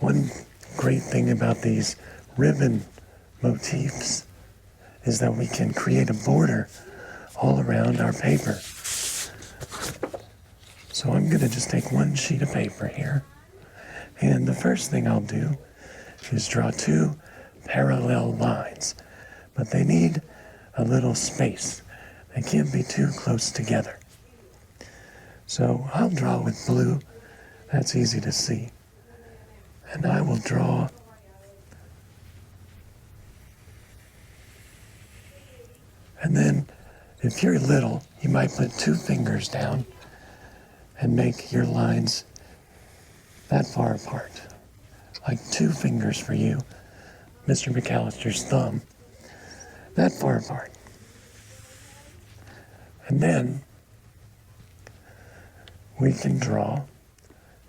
One great thing about these ribbon motifs is that we can create a border all around our paper. So I'm going to just take one sheet of paper here, and the first thing I'll do is draw two parallel lines, but they need a little space. They can't be too close together. So I'll draw with blue. That's easy to see. And I will draw and then if you're little, you might put two fingers down and make your lines that far apart. Like 2 fingers for you, Mr. McAllister's thumb, that far apart. And then we can draw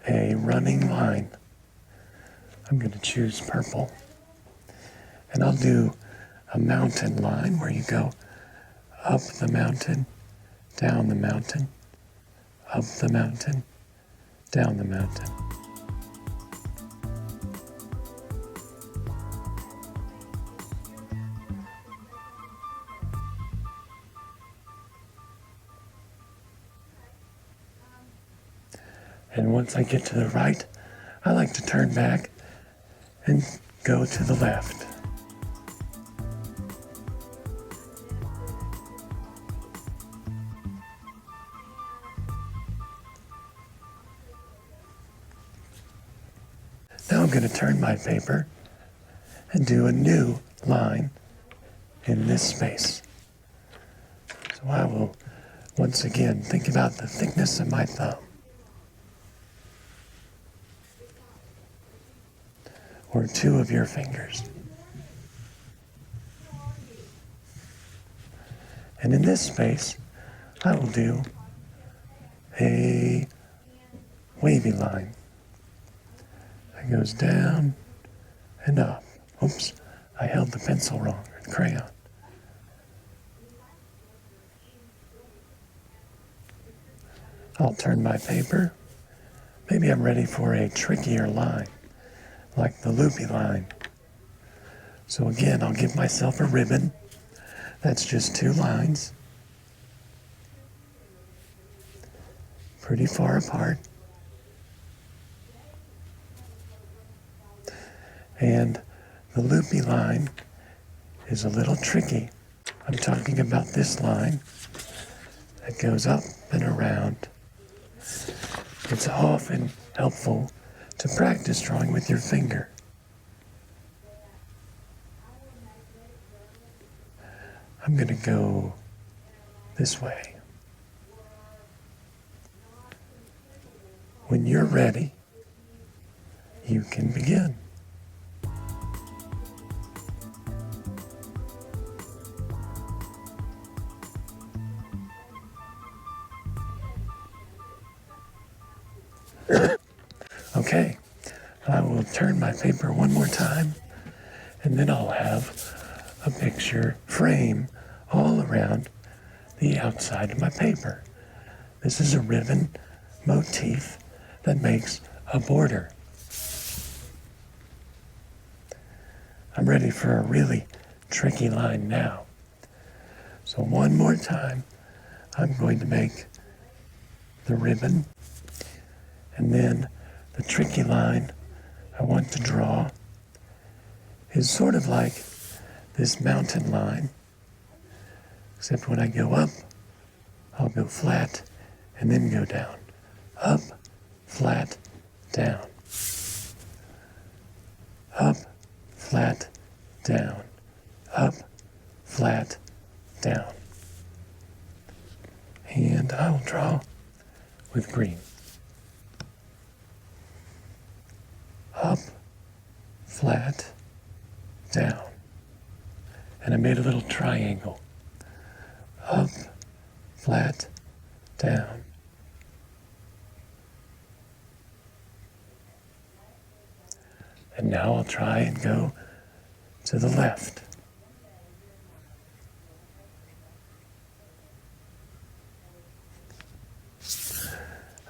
a running line. I'm going to choose purple. And I'll do a mountain line where you go up the mountain, down the mountain, up the mountain, down the mountain. And once I get to the right, I like to turn back and go to the left. Now I'm going to turn my paper and do a new line in this space. So I will once again think about the thickness of my thumb. Or 2 of your fingers. And in this space, I will do a wavy line that goes down and up. Oops, I held the pencil wrong, or the crayon. I'll turn my paper. Maybe I'm ready for a trickier line, like the loopy line. So again, I'll give myself a ribbon. That's just 2 lines, pretty far apart. And the loopy line is a little tricky. I'm talking about this line that goes up and around. It's often helpful to practice drawing with your finger. I'm going to go this way. When you're ready, you can begin. Okay, I will turn my paper one more time, and then I'll have a picture frame all around the outside of my paper. This is a ribbon motif that makes a border. I'm ready for a really tricky line now. So one more time, I'm going to make the ribbon, and then the tricky line I want to draw is sort of like this mountain line, except when I go up, I'll go flat and then go down. Up, flat, down. Up, flat, down. Up, flat, down. And I'll draw with green. Up, flat, down. And I made a little triangle. Up, flat, down. And now I'll try and go to the left.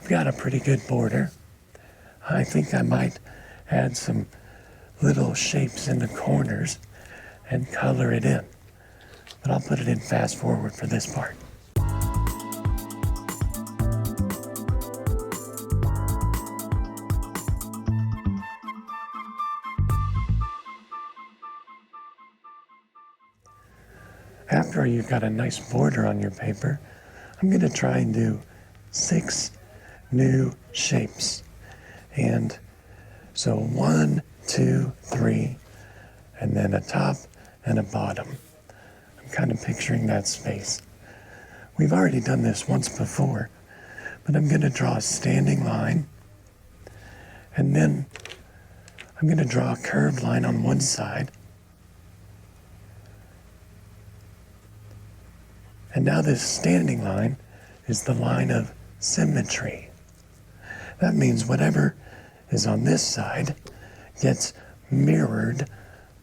I've got a pretty good border. I think I might add some little shapes in the corners and color it in. But I'll put it in fast forward for this part. After you've got a nice border on your paper, I'm going to try and do 6 new shapes. And so 1, 2, 3, and then a top and a bottom. I'm kind of picturing that space. We've already done this once before, but I'm going to draw a standing line, and then I'm going to draw a curved line on one side. And now this standing line is the line of symmetry. That means whatever is on this side gets mirrored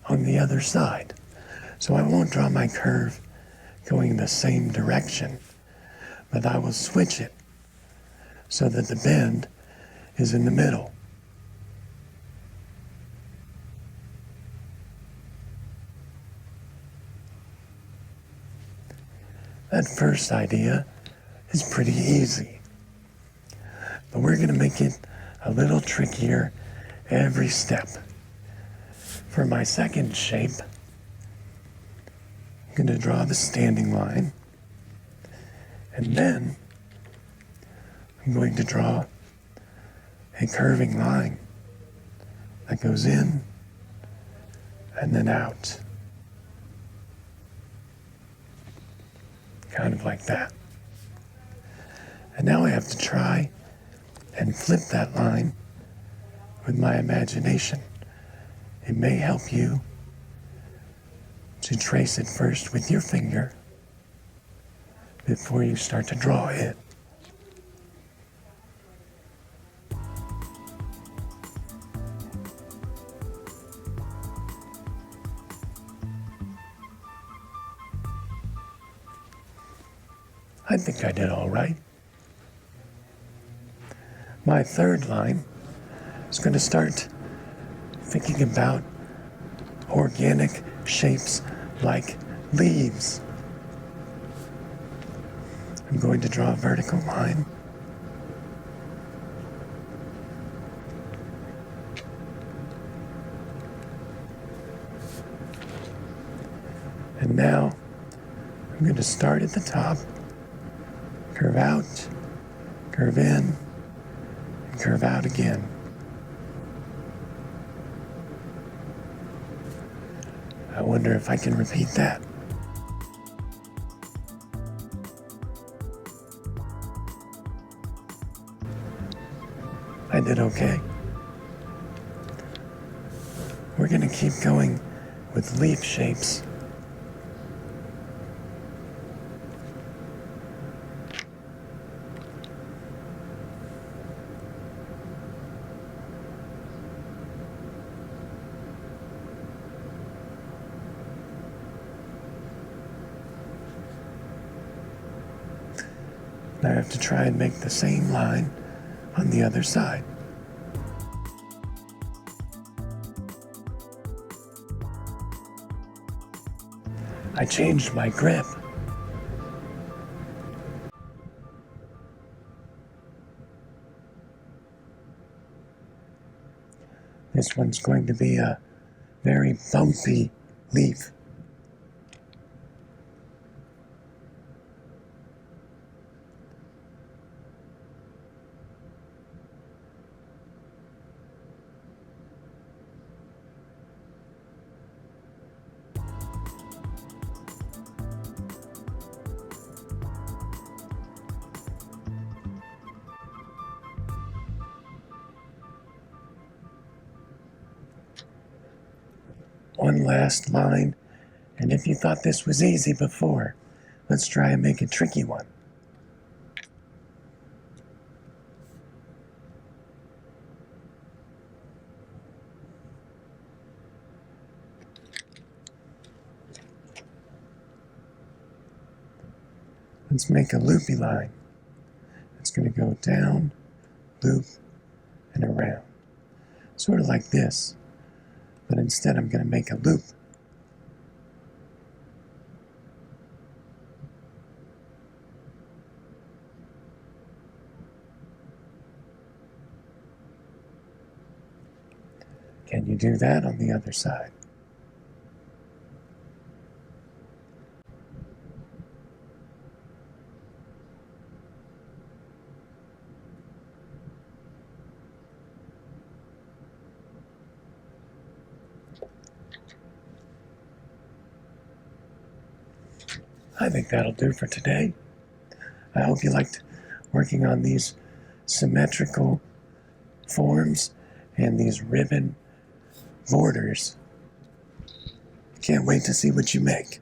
on the other side. So I won't draw my curve going in the same direction, but I will switch it so that the bend is in the middle. That first idea is pretty easy, but we're going to make it a little trickier every step. For my second shape, I'm going to draw the standing line, and then I'm going to draw a curving line that goes in and then out. Kind of like that. And now I have to try and flip that line with my imagination. It may help you to trace it first with your finger before you start to draw it. I think I did all right. My third line is going to start thinking about organic shapes like leaves. I'm going to draw a vertical line. And now I'm going to start at the top, curve out, curve in, and curve out again. I wonder if I can repeat that. I did okay. We're going to keep going with leaf shapes. I have to try and make the same line on the other side. I changed my grip. This one's going to be a very bumpy leaf. One last line, and if you thought this was easy before, let's try and make a tricky one. Let's make a loopy line. It's going to go down, loop, and around. sort of like this, but instead I'm going to make a loop. Can you do that on the other side? I think that'll do for today. I hope you liked working on these symmetrical forms and these ribbon borders. Can't wait to see what you make.